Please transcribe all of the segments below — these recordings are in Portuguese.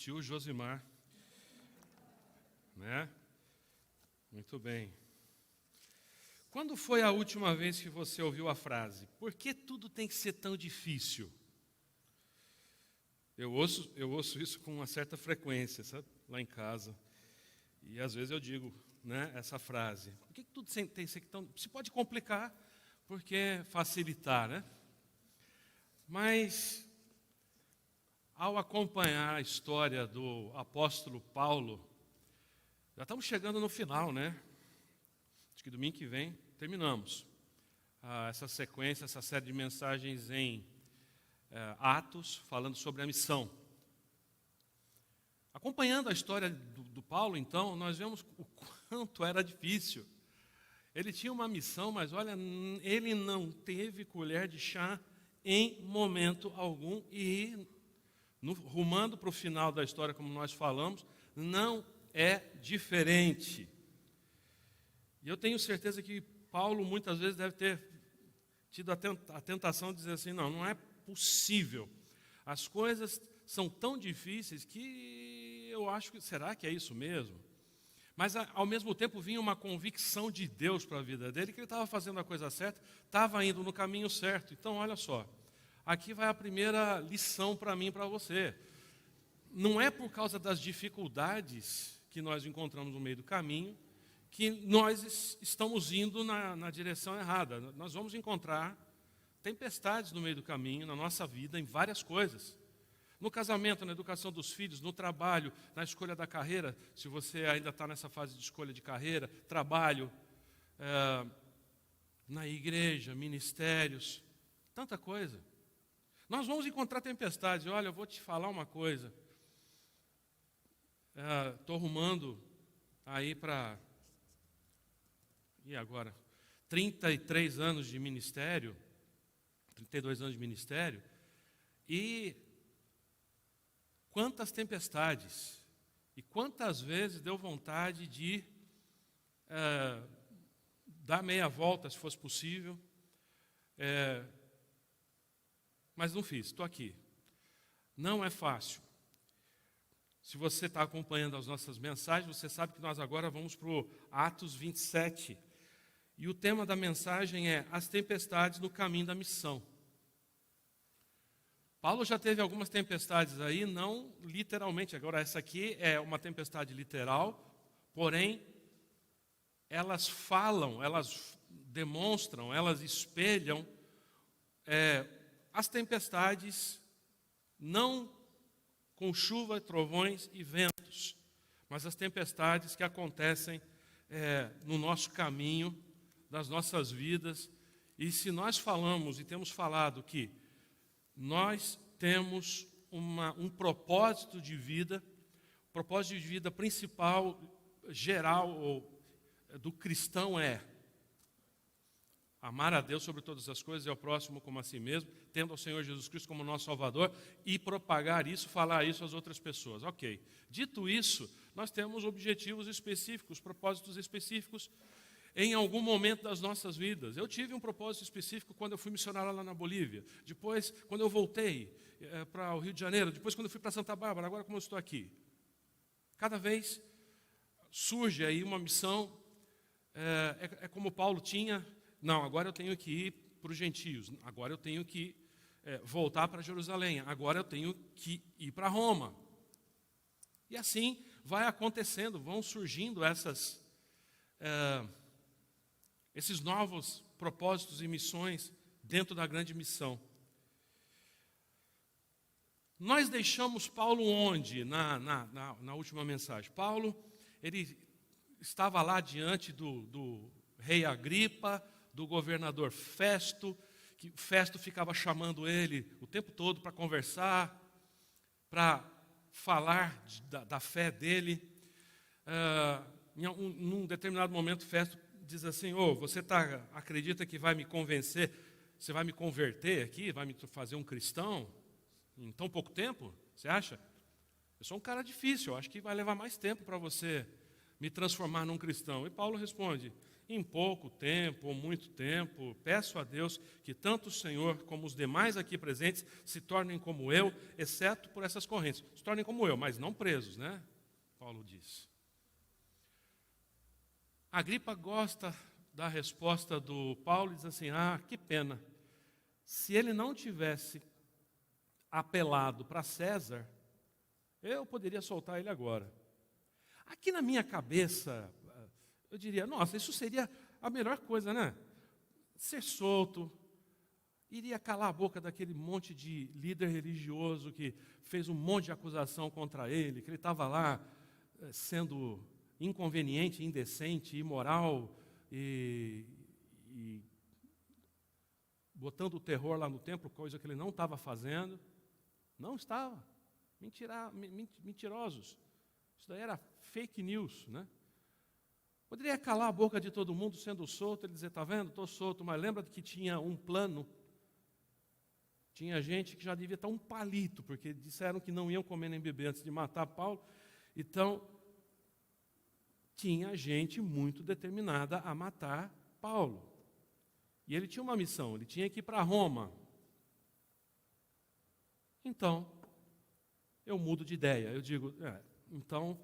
Tio Josimar, né? Muito bem. Quando foi a última vez que você ouviu a frase, por que tudo tem que ser tão difícil? Eu ouço isso com uma certa frequência, sabe? Lá em casa. E às vezes eu digo, né, essa frase, por que tudo tem que ser tão... Se pode complicar, porque facilitar, né? Mas, ao acompanhar a história do apóstolo Paulo, já estamos chegando no final, né? Acho que domingo que vem terminamos essa sequência, essa série de mensagens em Atos, falando sobre a missão. Acompanhando a história do Paulo, então, nós vemos o quanto era difícil. Ele tinha uma missão, mas olha, ele não teve colher de chá em momento algum e, rumando para o final da história, como nós falamos, não é diferente. E eu tenho certeza que Paulo muitas vezes deve ter tido a tentação de dizer assim, não é possível. As coisas são tão difíceis que eu acho que, será que é isso mesmo? Mas ao mesmo tempo vinha uma convicção de Deus para a vida dele, que ele estava fazendo a coisa certa, estava indo no caminho certo. Então, olha só, aqui vai a primeira lição para mim e para você. Não é por causa das dificuldades que nós encontramos no meio do caminho que nós estamos indo na direção errada. Nós vamos encontrar tempestades no meio do caminho, na nossa vida, em várias coisas. No casamento, na educação dos filhos, no trabalho, na escolha da carreira, se você ainda está nessa fase de escolha de carreira, trabalho, na igreja, ministérios, tanta coisa. Nós vamos encontrar tempestades. Olha, eu vou te falar uma coisa. Estou rumando aí para... E agora? 33 anos de ministério, 32 anos de ministério, e quantas tempestades, e quantas vezes deu vontade de dar meia volta, se fosse possível, mas não fiz, estou aqui. Não é fácil. Se você está acompanhando as nossas mensagens, você sabe que nós agora vamos para o Atos 27, e o tema da mensagem é as tempestades no caminho da missão. Paulo já teve algumas tempestades aí, não literalmente. Agora, essa aqui é uma tempestade literal, porém, elas falam, elas demonstram, elas espelham as tempestades, não com chuva, trovões e ventos, mas as tempestades que acontecem no nosso caminho, das nossas vidas. E se nós falamos e temos falado que nós temos um propósito de vida, o propósito de vida principal, geral, do cristão é amar a Deus sobre todas as coisas e ao próximo como a si mesmo, tendo ao Senhor Jesus Cristo como nosso Salvador e propagar isso, falar isso às outras pessoas. Ok. Dito isso, nós temos objetivos específicos, propósitos específicos em algum momento das nossas vidas. Eu tive um propósito específico quando eu fui missionário lá na Bolívia. Depois, quando eu voltei para o Rio de Janeiro. Depois, quando eu fui para Santa Bárbara. Agora, como eu estou aqui. Cada vez surge aí uma missão. É como Paulo tinha. Não, agora eu tenho que ir para os gentios. Agora eu tenho que voltar para Jerusalém. Agora eu tenho que ir para Roma. E assim vai acontecendo. Vão surgindo esses novos propósitos e missões dentro da grande missão. Nós deixamos Paulo onde na última mensagem? Paulo, ele estava lá diante do rei Agripa, do governador Festo, que Festo ficava chamando ele o tempo todo para conversar, para falar da fé dele. Num determinado momento, Festo diz assim, você acredita que vai me convencer, você vai me converter aqui, vai me fazer um cristão em tão pouco tempo? Você acha? Eu sou um cara difícil, eu acho que vai levar mais tempo para você me transformar num cristão. E Paulo responde, em pouco tempo ou muito tempo, peço a Deus que tanto o Senhor como os demais aqui presentes se tornem como eu, exceto por essas correntes. Se tornem como eu, mas não presos, né? Paulo diz. Agripa gosta da resposta do Paulo e diz assim, que pena. Se ele não tivesse apelado para César, eu poderia soltar ele agora. Aqui na minha cabeça, eu diria, nossa, isso seria a melhor coisa, né? Ser solto, iria calar a boca daquele monte de líder religioso que fez um monte de acusação contra ele, que ele estava lá sendo inconveniente, indecente, imoral e botando o terror lá no templo, coisa que ele não estava fazendo. Não estava. Mentirosos. Isso daí era fake news, né? Poderia calar a boca de todo mundo sendo solto, ele dizer, está vendo, estou solto, mas lembra que tinha um plano. Tinha gente que já devia estar um palito, porque disseram que não iam comer nem beber antes de matar Paulo. Então, tinha gente muito determinada a matar Paulo. E ele tinha uma missão, ele tinha que ir para Roma. Então, eu mudo de ideia. Eu digo, então,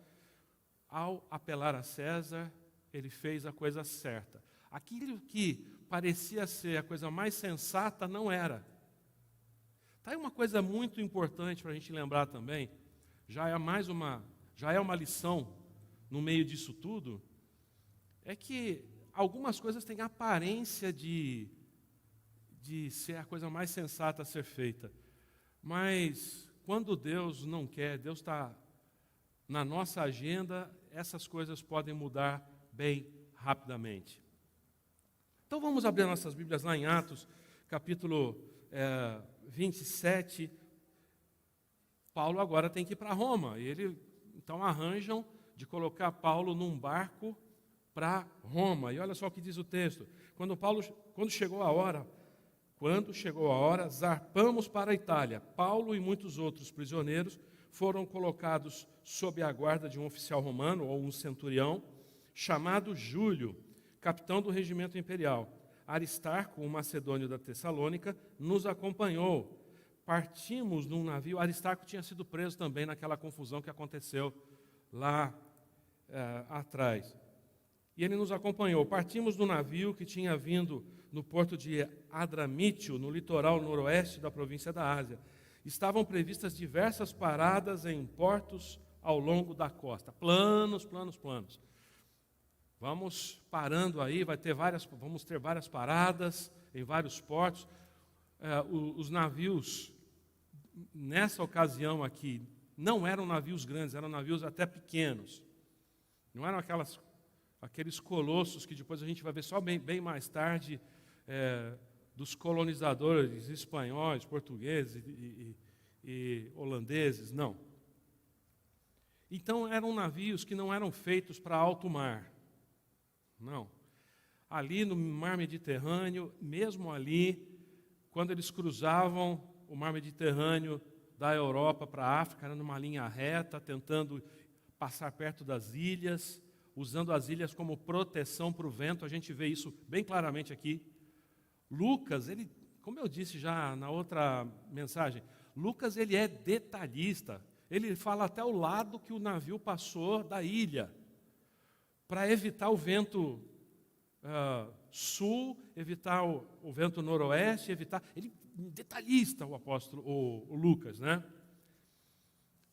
ao apelar a César, ele fez a coisa certa. Aquilo que parecia ser a coisa mais sensata não era. Está aí uma coisa muito importante para a gente lembrar também, já é uma lição no meio disso tudo, é que algumas coisas têm aparência de ser a coisa mais sensata a ser feita. Mas quando Deus não quer, Deus está na nossa agenda, essas coisas podem mudar bem rapidamente. Então vamos abrir nossas Bíblias lá em Atos, capítulo 27. Paulo agora tem que ir para Roma. E então arranjam de colocar Paulo num barco para Roma. E olha só o que diz o texto. Quando chegou a hora, zarpamos para a Itália. Paulo e muitos outros prisioneiros foram colocados sob a guarda de um oficial romano, ou um centurião, chamado Júlio, capitão do regimento imperial. Aristarco, um macedônio da Tessalônica, nos acompanhou. Partimos num navio. Aristarco tinha sido preso também naquela confusão que aconteceu lá atrás. E ele nos acompanhou. Partimos do navio que tinha vindo no porto de Adramítio, no litoral noroeste da província da Ásia. Estavam previstas diversas paradas em portos ao longo da costa. Planos. Vamos parando aí, vamos ter várias paradas em vários portos. Os navios, nessa ocasião aqui, não eram navios grandes, eram navios até pequenos. Não eram aqueles colossos que depois a gente vai ver só bem mais tarde, dos colonizadores espanhóis, portugueses e holandeses, não. Então eram navios que não eram feitos para alto mar, não. Ali no mar Mediterrâneo, mesmo ali, quando eles cruzavam o mar Mediterrâneo da Europa para a África, era numa linha reta, tentando passar perto das ilhas, usando as ilhas como proteção para o vento. A gente vê isso bem claramente aqui. Lucas, como eu disse já na outra mensagem, Lucas ele é detalhista. Ele fala até o lado que o navio passou da ilha, para evitar o vento sul, evitar o vento noroeste, ele detalhista, o apóstolo, o Lucas, né?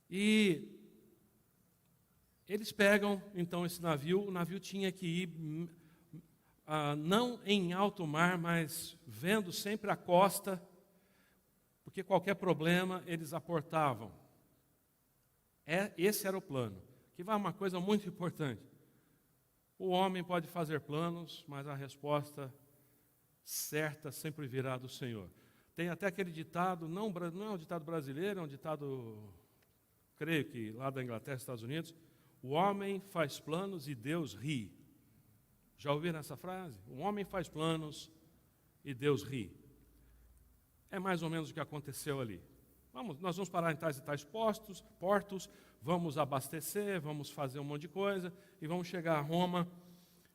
E eles pegam, então, esse navio. O navio tinha que ir, não em alto mar, mas vendo sempre a costa, porque qualquer problema eles aportavam. Esse era o plano. Que vai uma coisa muito importante. O homem pode fazer planos, mas a resposta certa sempre virá do Senhor. Tem até aquele ditado, não é um ditado brasileiro, é um ditado, creio que lá da Inglaterra, Estados Unidos. O homem faz planos e Deus ri. Já ouviram essa frase? O homem faz planos e Deus ri. É mais ou menos o que aconteceu ali. Nós vamos parar em tais e tais portos, vamos abastecer, vamos fazer um monte de coisa, e vamos chegar a Roma.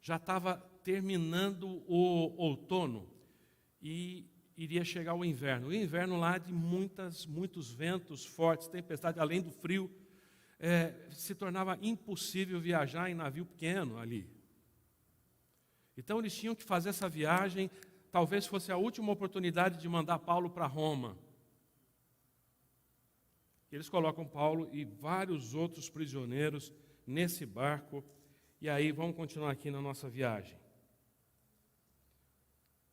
Já estava terminando o outono e iria chegar o inverno. O inverno lá de muitos ventos fortes, tempestade, além do frio, se tornava impossível viajar em navio pequeno ali. Então eles tinham que fazer essa viagem, talvez fosse a última oportunidade de mandar Paulo para Roma. Eles colocam Paulo e vários outros prisioneiros nesse barco, e aí vamos continuar aqui na nossa viagem.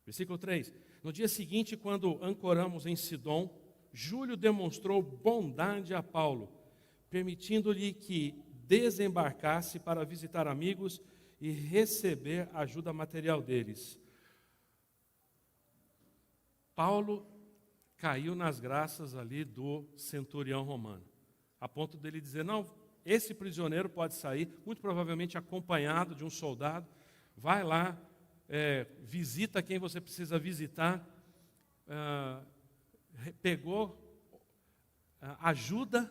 Versículo 3. No dia seguinte, quando ancoramos em Sidom, Júlio demonstrou bondade a Paulo, permitindo-lhe que desembarcasse para visitar amigos e receber ajuda material deles. Paulo caiu nas graças ali do centurião romano, a ponto dele dizer, não, esse prisioneiro pode sair, muito provavelmente acompanhado de um soldado, vai lá, visita quem você precisa visitar, pegou ajuda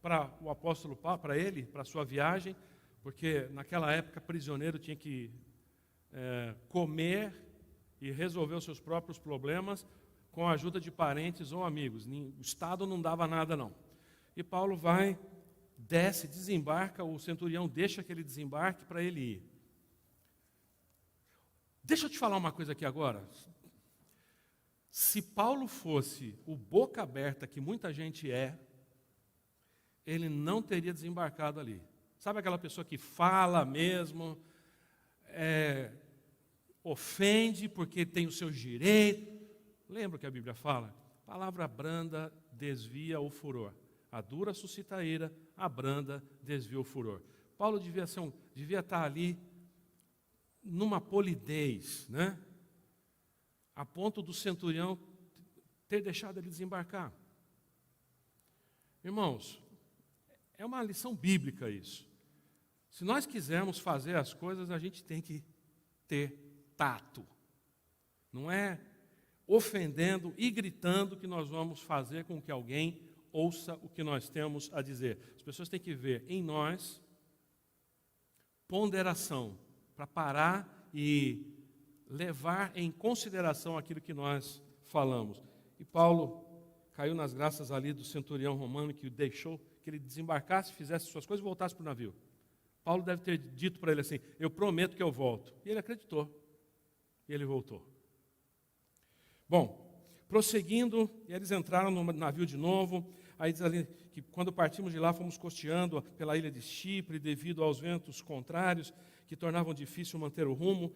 para o apóstolo Paulo, para ele, para a sua viagem, porque naquela época prisioneiro tinha que comer e resolver os seus próprios problemas com a ajuda de parentes ou amigos. O Estado não dava nada, não. E Paulo vai, desce, desembarca, o centurião deixa que ele desembarque para ele ir. Deixa eu te falar uma coisa aqui agora. Se Paulo fosse o boca aberta que muita gente ele não teria desembarcado ali. Sabe aquela pessoa que fala mesmo, ofende porque tem os seus direitos? Lembra o que a Bíblia fala? Palavra branda desvia o furor. A dura suscita a ira, a branda desvia o furor. Paulo devia estar ali numa polidez, né? A ponto do centurião ter deixado ele desembarcar. Irmãos, é uma lição bíblica isso. Se nós quisermos fazer as coisas, a gente tem que ter tato. Não é ofendendo e gritando que nós vamos fazer com que alguém ouça o que nós temos a dizer. As pessoas têm que ver em nós ponderação, para parar e levar em consideração aquilo que nós falamos. E Paulo caiu nas graças ali do centurião romano que deixou que ele desembarcasse, fizesse suas coisas e voltasse para o navio. Paulo deve ter dito para ele assim, eu prometo que eu volto. E ele acreditou. E ele voltou. Bom, prosseguindo, eles entraram no navio de novo. Aí diz ali que quando partimos de lá, fomos costeando pela ilha de Chipre, devido aos ventos contrários, que tornavam difícil manter o rumo.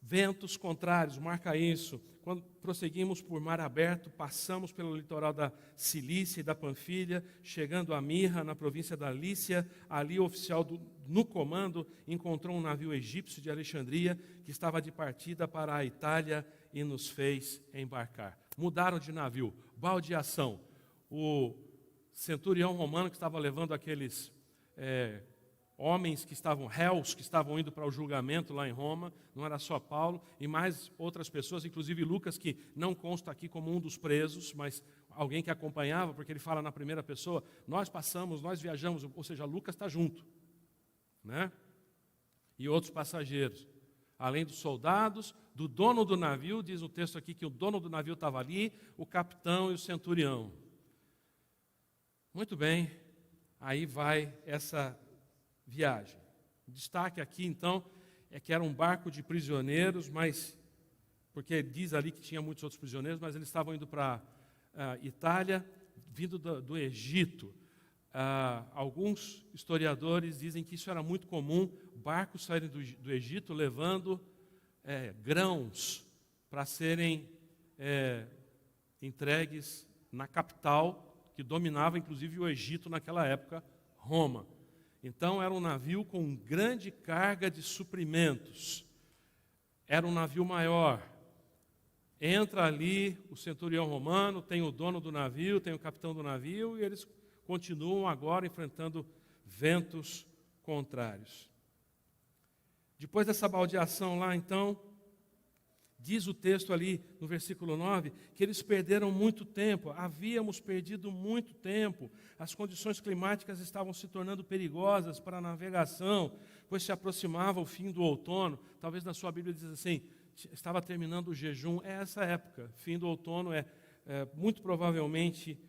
Ventos contrários, marca isso. Quando prosseguimos por mar aberto, passamos pelo litoral da Cilícia e da Panfilha, chegando a Mirra, na província da Lícia. Ali o oficial no comando encontrou um navio egípcio de Alexandria, que estava de partida para a Itália e nos fez embarcar. Mudaram de navio, baldeação. O centurião romano que estava levando aqueles homens que estavam réus, que estavam indo para o julgamento lá em Roma, não era só Paulo, e mais outras pessoas, inclusive Lucas, que não consta aqui como um dos presos, mas alguém que acompanhava, porque ele fala na primeira pessoa, nós passamos, nós viajamos, ou seja, Lucas está junto, né? E outros passageiros, além dos soldados, do dono do navio, diz o texto aqui que o dono do navio estava ali, o capitão e o centurião. Muito bem, aí vai essa viagem. O destaque aqui, então, é que era um barco de prisioneiros, mas, porque diz ali que tinha muitos outros prisioneiros, mas eles estavam indo para Itália, vindo do Egito. Alguns historiadores dizem que isso era muito comum, barcos saírem do Egito levando grãos para serem entregues na capital, que dominava inclusive o Egito naquela época, Roma. Então era um navio com grande carga de suprimentos. Era um navio maior. Entra ali o centurião romano, tem o dono do navio, tem o capitão do navio, e eles continuam agora enfrentando ventos contrários. Depois dessa baldeação lá, então, Diz o texto ali no versículo 9 que eles perderam muito tempo, havíamos perdido muito tempo, as condições climáticas estavam se tornando perigosas para a navegação, pois se aproximava o fim do outono. Talvez na sua Bíblia diz assim, estava terminando o jejum, é essa época, fim do outono muito provavelmente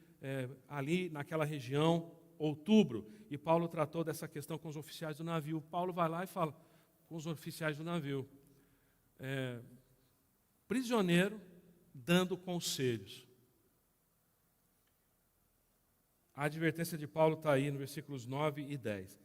ali naquela região, outubro, e Paulo tratou dessa questão com os oficiais do navio. Paulo vai lá e fala com os oficiais do navio, prisioneiro dando conselhos. A advertência de Paulo está aí no versículos 9 e 10.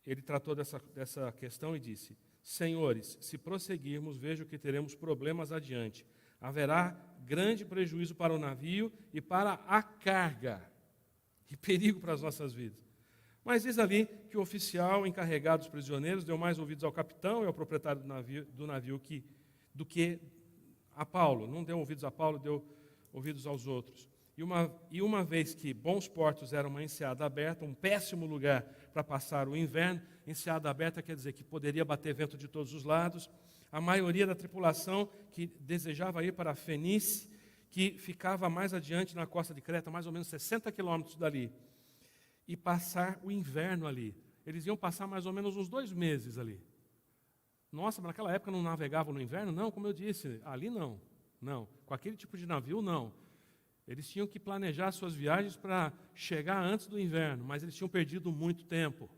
Ele tratou dessa questão e disse: Senhores, se prosseguirmos, vejo que teremos problemas adiante. Haverá grande prejuízo para o navio e para a carga, e perigo para as nossas vidas. Mas diz ali que o oficial encarregado dos prisioneiros deu mais ouvidos ao capitão e ao proprietário do navio do que a Paulo. Não deu ouvidos a Paulo, deu ouvidos aos outros. E uma vez que bons portos eram uma enseada aberta, um péssimo lugar para passar o inverno, enseada aberta quer dizer que poderia bater vento de todos os lados, a maioria da tripulação que desejava ir para a Fenícia, que ficava mais adiante na costa de Creta, mais ou menos 60 quilômetros dali, e passar o inverno ali. Eles iam passar mais ou menos uns 2 meses ali. Nossa, mas naquela época não navegavam no inverno? Não, como eu disse, ali não. Não, com aquele tipo de navio não. Eles tinham que planejar suas viagens para chegar antes do inverno, mas eles tinham perdido muito tempo.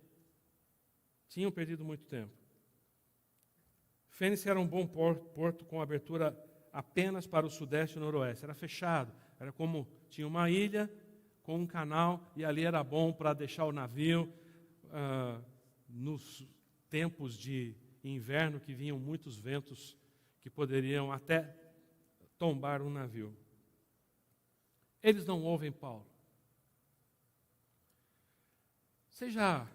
Tinham perdido muito tempo. Fênice era um bom porto com abertura apenas para o sudeste e noroeste. Era fechado, era como tinha uma ilha com um canal e ali era bom para deixar o navio nos tempos de inverno que vinham muitos ventos que poderiam até tombar um navio. Eles não ouvem Paulo. Você já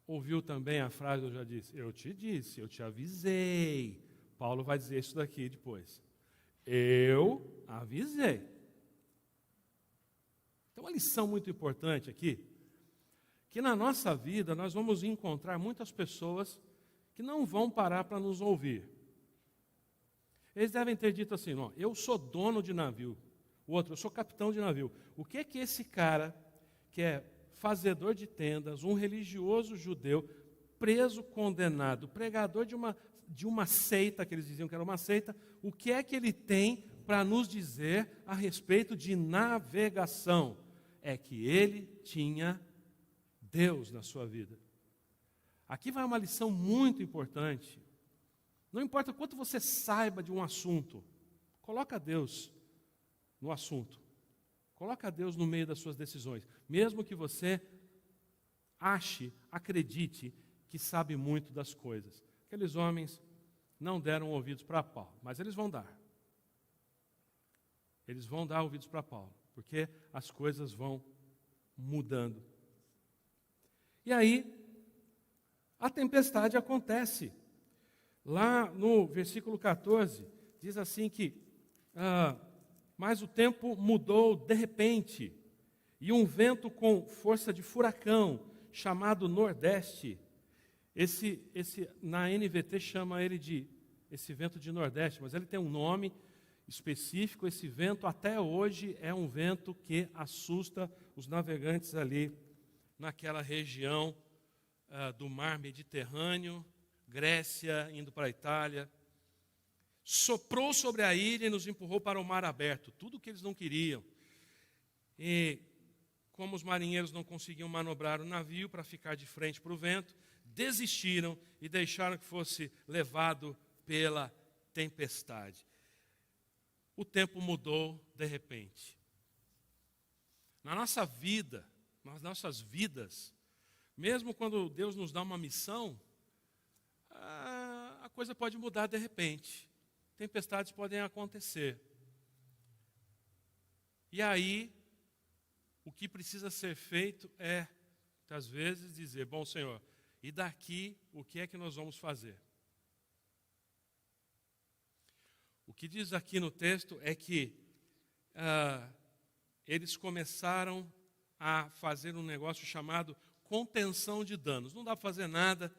ouviu também a frase, eu já disse, eu te avisei. Paulo vai dizer isso daqui depois. Eu avisei. Então, uma lição muito importante aqui, que na nossa vida nós vamos encontrar muitas pessoas que não vão parar para nos ouvir. Eles devem ter dito assim, não, eu sou dono de navio. O outro, eu sou capitão de navio. O que é que esse cara, que é fazedor de tendas, um religioso judeu, preso, condenado, pregador de uma seita, que eles diziam que era uma seita, o que é que ele tem para nos dizer a respeito de navegação? É que ele tinha Deus na sua vida. Aqui vai uma lição muito importante. Não importa quanto você saiba de um assunto, coloca Deus no assunto. Coloca Deus no meio das suas decisões. Mesmo que você acredite que sabe muito das coisas. Aqueles homens não deram ouvidos para Paulo, mas eles vão dar. Eles vão dar ouvidos para Paulo, porque as coisas vão mudando. E aí, a tempestade acontece. Lá no versículo 14, diz assim que mas o tempo mudou de repente, e um vento com força de furacão, chamado Nordeste, na NVT chama ele de esse vento de Nordeste, mas ele tem um nome específico. Esse vento até hoje é um vento que assusta os navegantes ali naquela região do mar Mediterrâneo, Grécia, indo para a Itália. Soprou sobre a ilha e nos empurrou para o mar aberto, tudo o que eles não queriam. E como os marinheiros não conseguiam manobrar o navio para ficar de frente para o vento, desistiram e deixaram que fosse levado pela tempestade. O tempo mudou de repente. Na nossa vida, nas nossas vidas, mesmo quando Deus nos dá uma missão, a coisa pode mudar de repente. Tempestades podem acontecer. E aí, o que precisa ser feito é, muitas vezes, dizer, bom Senhor, e daqui o que é que nós vamos fazer? O que diz aqui no texto é que eles começaram a fazer um negócio chamado contenção de danos. Não dá para fazer nada,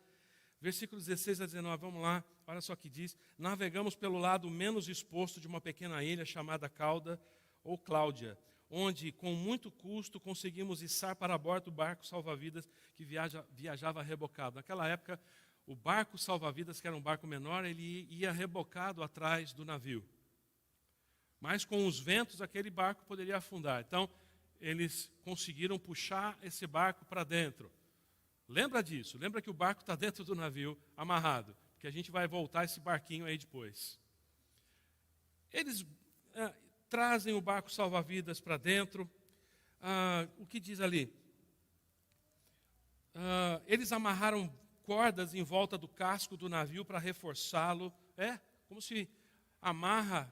Versículos 16 a 19, vamos lá, olha só o que diz. Navegamos pelo lado menos exposto de uma pequena ilha chamada Cauda ou Cláudia, onde, com muito custo, conseguimos içar para bordo do barco salva-vidas que viajava rebocado. Naquela época, o barco salva-vidas, que era um barco menor, ele ia rebocado atrás do navio. Mas com os ventos, aquele barco poderia afundar. Então, eles conseguiram puxar esse barco para dentro. Lembra disso? Lembra que o barco está dentro do navio, amarrado. Porque a gente vai voltar esse barquinho aí depois. Eles trazem o barco salva-vidas para dentro. O que diz ali? Eles amarraram cordas em volta do casco do navio para reforçá-lo. Como se amarra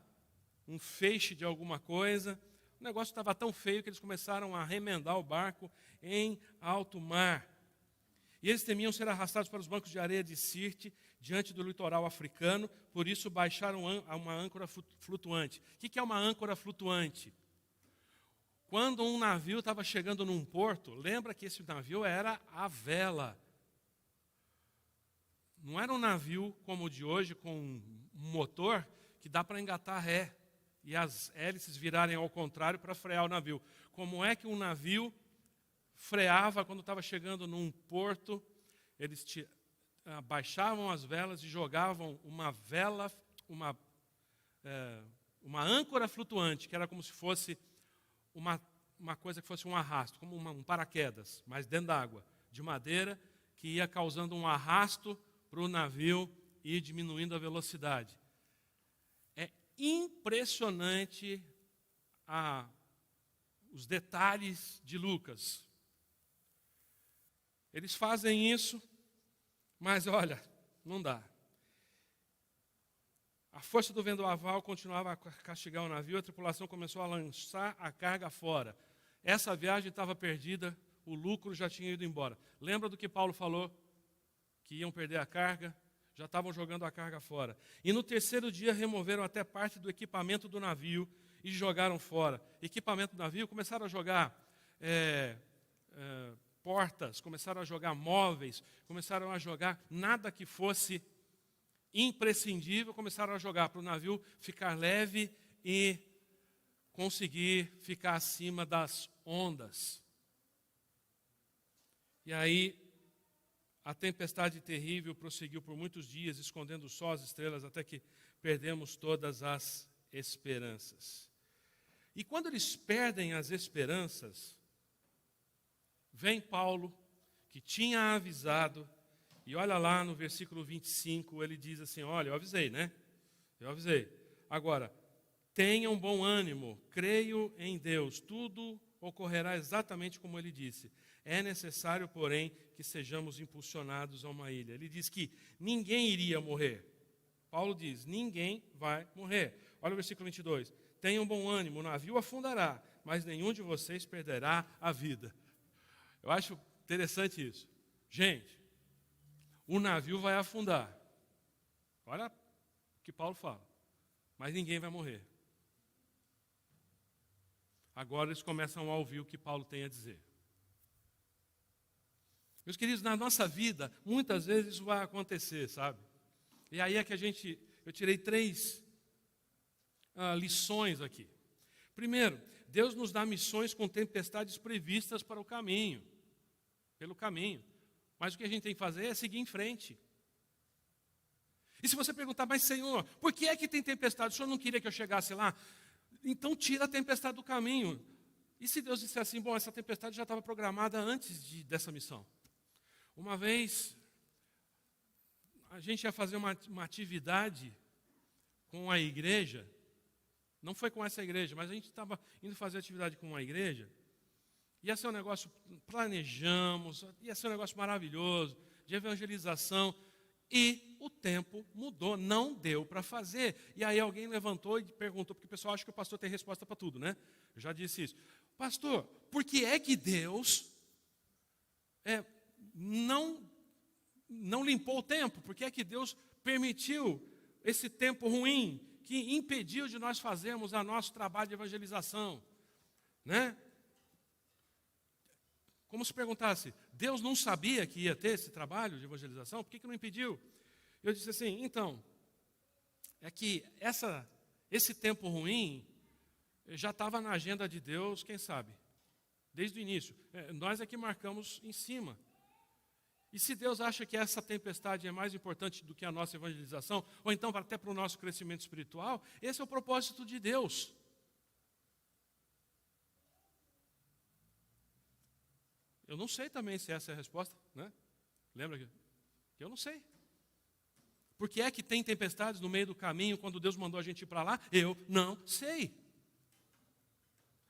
um feixe de alguma coisa. O negócio estava tão feio que eles começaram a remendar o barco em alto mar. E eles temiam ser arrastados para os bancos de areia de Sirte, diante do litoral africano, por isso baixaram uma âncora flutuante. O que é uma âncora flutuante? Quando um navio estava chegando num porto, lembra que esse navio era a vela. Não era um navio como o de hoje, com um motor que dá para engatar ré e as hélices virarem ao contrário para frear o navio. Como é que um navio freava quando estava chegando num porto? Eles baixavam as velas e jogavam uma âncora flutuante, que era como se fosse uma coisa que fosse um arrasto, como um paraquedas, mas dentro da água, de madeira, que ia causando um arrasto para o navio e diminuindo a velocidade. É impressionante os detalhes de Lucas. Eles fazem isso, mas olha, não dá. A força do vendaval continuava a castigar o navio, a tripulação começou a lançar a carga fora. Essa viagem estava perdida, o lucro já tinha ido embora. Lembra do que Paulo falou? Que iam perder a carga, já estavam jogando a carga fora. E no terceiro dia removeram até parte do equipamento do navio e jogaram fora. Equipamento do navio, começaram a jogar portas, começaram a jogar móveis, começaram a jogar nada que fosse imprescindível, começaram a jogar para o navio ficar leve e conseguir ficar acima das ondas. E aí, a tempestade terrível prosseguiu por muitos dias, escondendo só as estrelas, até que perdemos todas as esperanças. E quando eles perdem as esperanças, vem Paulo, que tinha avisado, e olha lá no versículo 25, ele diz assim, olha, eu avisei, né? Eu avisei. Agora, tenham bom ânimo, creio em Deus, tudo ocorrerá exatamente como ele disse. É necessário, porém, que sejamos impulsionados a uma ilha. Ele diz que ninguém iria morrer. Paulo diz, ninguém vai morrer. Olha o versículo 22. Tenham bom ânimo, o navio afundará, mas nenhum de vocês perderá a vida. Eu acho interessante isso. Gente, o navio vai afundar. Olha o que Paulo fala. Mas ninguém vai morrer. Agora eles começam a ouvir o que Paulo tem a dizer. Meus queridos, na nossa vida, muitas vezes isso vai acontecer, sabe? E aí é que eu tirei 3 lições aqui. Primeiro, Deus nos dá missões com tempestades previstas para o caminho, pelo caminho. Mas o que a gente tem que fazer é seguir em frente. E se você perguntar, mas Senhor, por que é que tem tempestade? O Senhor não queria que eu chegasse lá? Então tira a tempestade do caminho. E se Deus disser assim, bom, essa tempestade já estava programada antes dessa missão. Uma vez, a gente ia fazer uma atividade com a igreja, não foi com essa igreja, mas a gente estava indo fazer atividade com uma igreja, ia ser um negócio, planejamos, ia ser um negócio maravilhoso, de evangelização, e o tempo mudou, não deu para fazer. E aí alguém levantou e perguntou, porque o pessoal acha que o pastor tem resposta para tudo, né? Eu já disse isso. Pastor, por que é que Deus não limpou o tempo? Por que é que Deus permitiu esse tempo ruim que impediu de nós fazermos o nosso trabalho de evangelização? Né? Como se perguntasse, Deus não sabia que ia ter esse trabalho de evangelização? Por que não impediu? Eu disse assim, então, é que esse tempo ruim já estava na agenda de Deus, quem sabe, desde o início. Nós é que marcamos em cima. E se Deus acha que essa tempestade é mais importante do que a nossa evangelização, ou então até para o nosso crescimento espiritual, esse é o propósito de Deus. Eu não sei também se essa é a resposta, né? Lembra que eu não sei. Por que é que tem tempestades no meio do caminho quando Deus mandou a gente ir para lá? Eu não sei.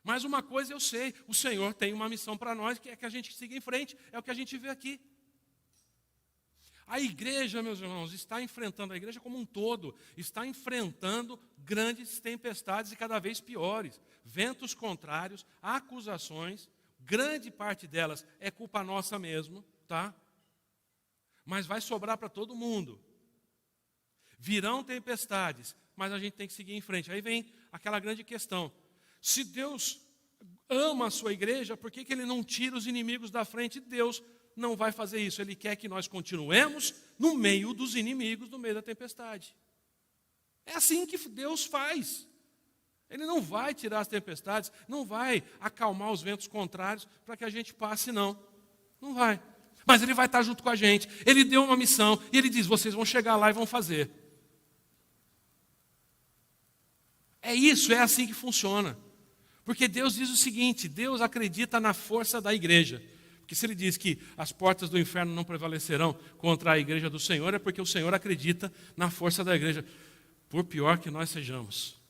Mas uma coisa eu sei, o Senhor tem uma missão para nós, que é que a gente siga em frente, é o que a gente vê aqui. A igreja, meus irmãos, está enfrentando, a igreja como um todo, está enfrentando grandes tempestades e cada vez piores. Ventos contrários, acusações, grande parte delas é culpa nossa mesmo, tá? Mas vai sobrar para todo mundo. Virão tempestades, mas a gente tem que seguir em frente. Aí vem aquela grande questão. Se Deus ama a sua igreja, por que Ele não tira os inimigos da frente? Deus não vai fazer isso. Ele quer que nós continuemos no meio dos inimigos, no meio da tempestade. É assim que Deus faz. Ele não vai tirar as tempestades, não vai acalmar os ventos contrários para que a gente passe, não. Não vai. Mas Ele vai estar junto com a gente. Ele deu uma missão e Ele diz, vocês vão chegar lá e vão fazer. É isso, é assim que funciona. Porque Deus diz o seguinte, Deus acredita na força da igreja. Porque se Ele diz que as portas do inferno não prevalecerão contra a igreja do Senhor, é porque o Senhor acredita na força da igreja, por pior que nós sejamos.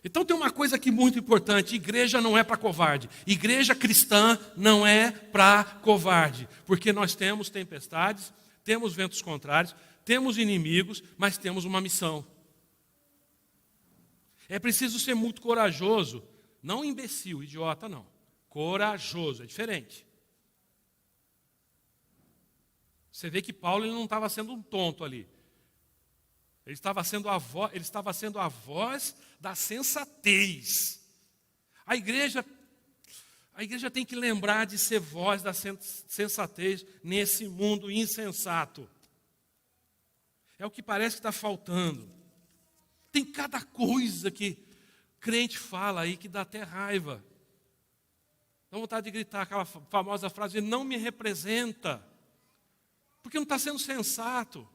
Então tem uma coisa aqui muito importante, igreja não é para covarde, igreja cristã não é para covarde, porque nós temos tempestades, temos ventos contrários, temos inimigos, mas temos uma missão. É preciso ser muito corajoso, não imbecil, idiota não, corajoso, é diferente. Você vê que Paulo ele não estava sendo um tonto ali. Ele estava sendo a voz da sensatez. A igreja tem que lembrar de ser voz da sensatez nesse mundo insensato. É o que parece que está faltando. Tem cada coisa que crente fala aí que dá até raiva. Dá vontade de gritar aquela famosa frase, não me representa. Porque não está sendo sensato.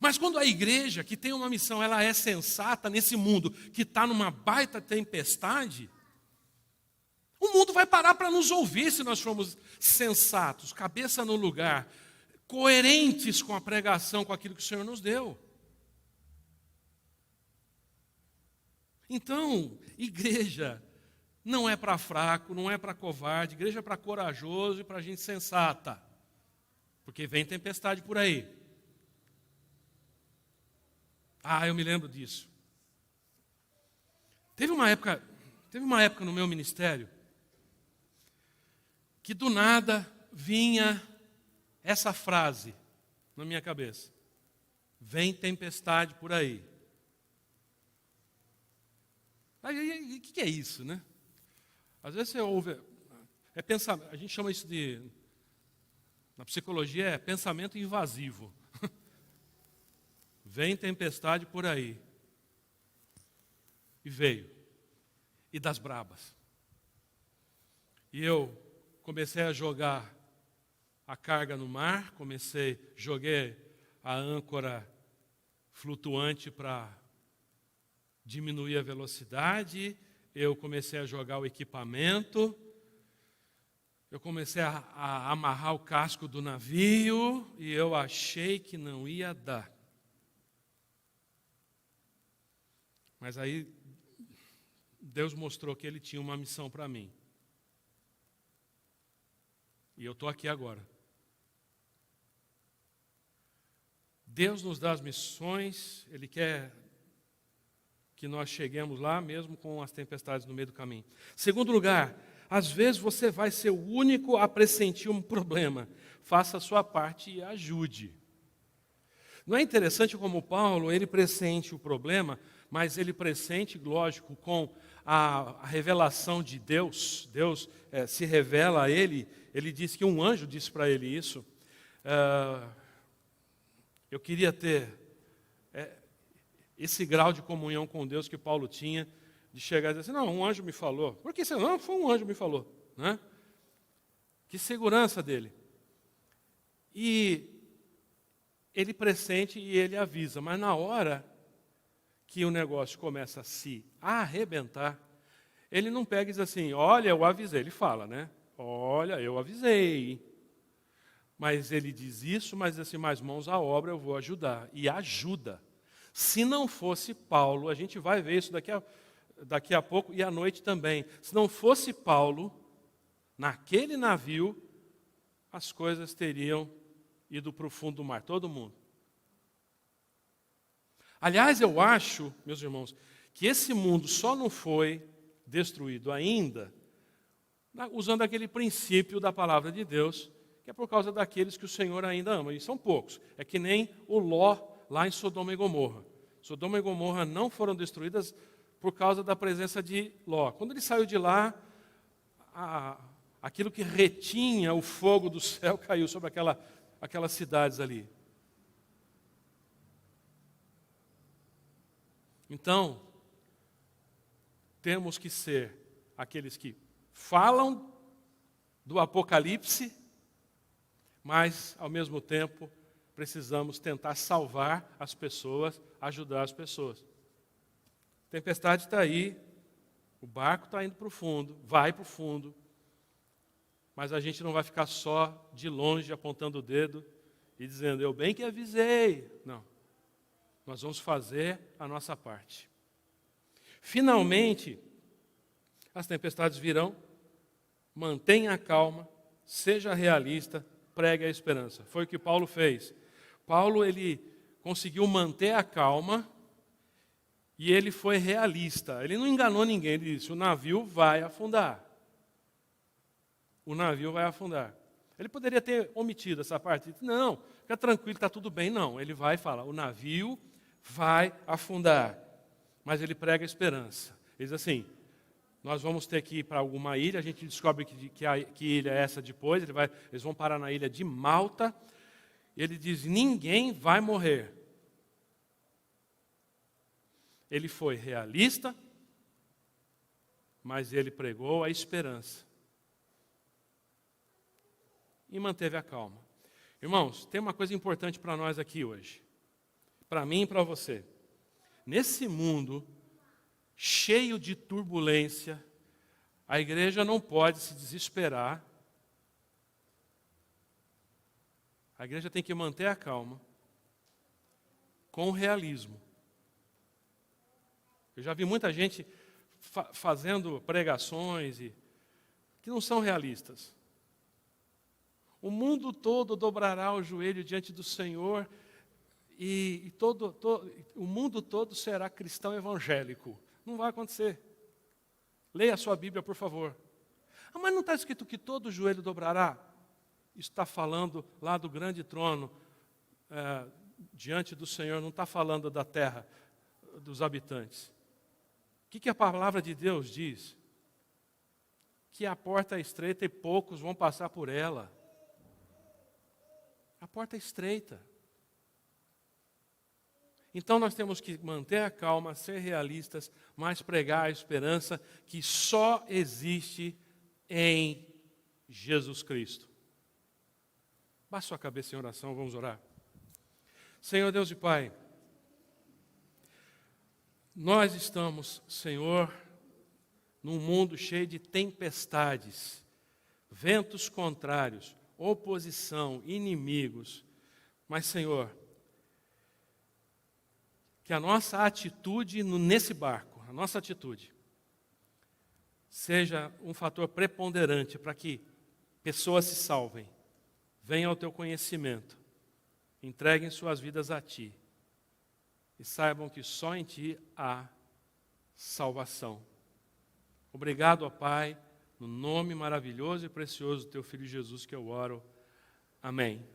Mas quando a igreja, que tem uma missão, ela é sensata nesse mundo que está numa baita tempestade, o mundo vai parar para nos ouvir se nós formos sensatos, cabeça no lugar, coerentes com a pregação, com aquilo que o Senhor nos deu. Então, igreja não é para fraco, não é para covarde, igreja é para corajoso e para gente sensata, porque vem tempestade por aí. Eu me lembro disso. Teve uma época no meu ministério que do nada vinha essa frase na minha cabeça. Vem tempestade por aí. Aí o que é isso, né? Às vezes você ouve, a gente chama isso de, na psicologia, é pensamento invasivo. Vem tempestade por aí. E veio. E das brabas. E eu comecei a jogar a carga no mar, joguei a âncora flutuante para diminuir a velocidade, eu comecei a jogar o equipamento, eu comecei a amarrar o casco do navio e eu achei que não ia dar. Mas aí Deus mostrou que Ele tinha uma missão para mim. E eu estou aqui agora. Deus nos dá as missões, Ele quer que nós cheguemos lá, mesmo com as tempestades no meio do caminho. Segundo lugar, às vezes você vai ser o único a pressentir um problema. Faça a sua parte e ajude. Não é interessante como Paulo, ele pressente o problema, mas ele pressente, lógico, com a revelação de Deus, Deus se revela a ele, ele diz que um anjo disse para ele isso. Eu queria ter esse grau de comunhão com Deus que Paulo tinha, de chegar e dizer assim, não, um anjo me falou. Por que você não? Foi um anjo me falou. Né? Que segurança dele. E ele pressente e ele avisa, mas na hora que o negócio começa a se arrebentar, ele não pega e diz assim, olha, eu avisei. Ele fala, né? Olha, eu avisei. Mas ele diz isso, mas diz assim, mais mãos à obra, eu vou ajudar. E ajuda. Se não fosse Paulo, a gente vai ver isso daqui a pouco e à noite também. Se não fosse Paulo, naquele navio, as coisas teriam ido para o fundo do mar, todo mundo. Aliás, eu acho, meus irmãos, que esse mundo só não foi destruído ainda, usando aquele princípio da palavra de Deus, que é por causa daqueles que o Senhor ainda ama, e são poucos. É que nem o Ló lá em Sodoma e Gomorra. Sodoma e Gomorra não foram destruídas por causa da presença de Ló. Quando ele saiu de lá, aquilo que retinha o fogo do céu caiu sobre aquelas cidades ali. Então, temos que ser aqueles que falam do Apocalipse, mas, ao mesmo tempo, precisamos tentar salvar as pessoas, ajudar as pessoas. A tempestade está aí, o barco está indo para o fundo, vai para o fundo, mas a gente não vai ficar só de longe apontando o dedo e dizendo, eu bem que avisei. Não. Nós vamos fazer a nossa parte. Finalmente, as tempestades virão, mantenha a calma, seja realista, pregue a esperança. Foi o que Paulo fez. Paulo, ele conseguiu manter a calma e ele foi realista. Ele não enganou ninguém, ele disse, o navio vai afundar. O navio vai afundar. Ele poderia ter omitido essa parte. Não, fica tranquilo, está tudo bem. Não, ele vai e fala, o navio vai afundar. Mas ele prega a esperança. Ele diz assim, nós vamos ter que ir para alguma ilha, a gente descobre que ilha é essa depois, eles vão parar na ilha de Malta. Ele diz, ninguém vai morrer. Ele foi realista, mas ele pregou a esperança. E manteve a calma. Irmãos, tem uma coisa importante para nós aqui hoje. Para mim e para você. Nesse mundo cheio de turbulência, a igreja não pode se desesperar. A igreja tem que manter a calma com realismo. Eu já vi muita gente fazendo pregações que não são realistas. O mundo todo dobrará o joelho diante do Senhor e o mundo todo será cristão evangélico. Não vai acontecer. Leia a sua Bíblia, por favor. Ah, mas não está escrito que todo joelho dobrará? Isso está falando lá do grande trono, diante do Senhor, não está falando da terra, dos habitantes. O que a palavra de Deus diz? Que a porta é estreita e poucos vão passar por ela. A porta é estreita. Então nós temos que manter a calma, ser realistas, mas pregar a esperança que só existe em Jesus Cristo. Baixe sua cabeça em oração, vamos orar. Senhor Deus e Pai, nós estamos, Senhor, num mundo cheio de tempestades, ventos contrários, oposição, inimigos. Mas, Senhor, que a nossa atitude nesse barco, a nossa atitude, seja um fator preponderante para que pessoas se salvem, venham ao Teu conhecimento, entreguem suas vidas a Ti e saibam que só em Ti há salvação. Obrigado, ó Pai, no nome maravilhoso e precioso do Teu Filho Jesus que eu oro. Amém.